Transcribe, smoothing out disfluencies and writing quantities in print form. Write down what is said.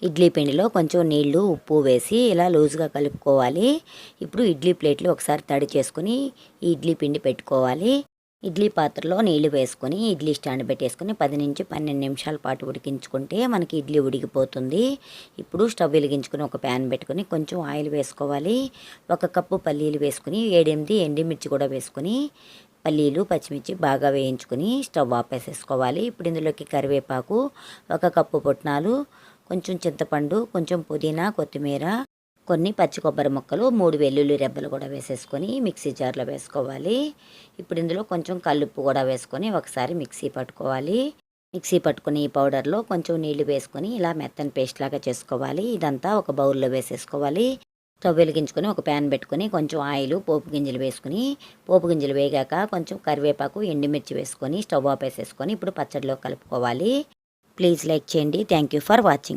ఇడ్లీ పిండిలో కొంచెం నీళ్లు ఉప్పు వేసి ఇలా లూజ్గా కలుపుకోవాలి. ఇప్పుడు ఇడ్లీ ప్లేట్లు ఒకసారి తడి చేసుకుని ఈ ఇడ్లీ పిండి పెట్టుకోవాలి. ఇడ్లీ పాత్రలో నీళ్లు వేసుకొని ఇడ్లీ స్టాండ్ పెట్టేసుకొని 10 నుంచి 12 నిమిషాల పాటు ఉడికించుకుంటే మనకి ఇడ్లీ ఉడికిపోతుంది. ఇప్పుడు స్టవ్ వెలిగించుకొని ఒక ప్యాన్ పెట్టుకొని కొంచెం ఆయిల్ వేసుకోవాలి. 1 కప్పు పల్లీలు వేసుకుని 7-8 ఎండుమిర్చి కూడా వేసుకుని పల్లీలు పచ్చిమిర్చి బాగా వేయించుకుని స్టవ్ ఆపేసేసుకోవాలి. ఇప్పుడు ఇందులోకి కరివేపాకు, 1 కప్పు పుట్నాలు, కొంచెం చింతపండు, కొంచెం పుదీనా, కొత్తిమీర, కొన్ని పచ్చి కొబ్బరి ముక్కలు, 3 వెల్లుల్లి రెబ్బలు కూడా వేసేసుకొని మిక్సీ జార్లో వేసుకోవాలి. ఇప్పుడు ఇందులో కొంచెం కల్లుప్పు కూడా వేసుకొని ఒకసారి మిక్సీ పట్టుకోవాలి. మిక్సీ పట్టుకుని ఈ పౌడర్లో కొంచెం నీళ్లు వేసుకొని ఇలా మెత్తని పేస్ట్ లాగా చేసుకోవాలి. ఇదంతా ఒక బౌల్లో వేసేసుకోవాలి. స్టవ్ వెలిగించుకొని ఒక ప్యాన్ పెట్టుకొని కొంచెం ఆయిల్, పోపు గింజలు వేసుకుని పోపు గింజలు వేగాక కొంచెం కరివేపాకు, ఎండుమిర్చి వేసుకొని స్టవ్ ఆపేసేసుకొని ఇప్పుడు పచ్చడిలో కలుపుకోవాలి. ప్లీజ్ లైక్ చేయండి. Thank you for watching.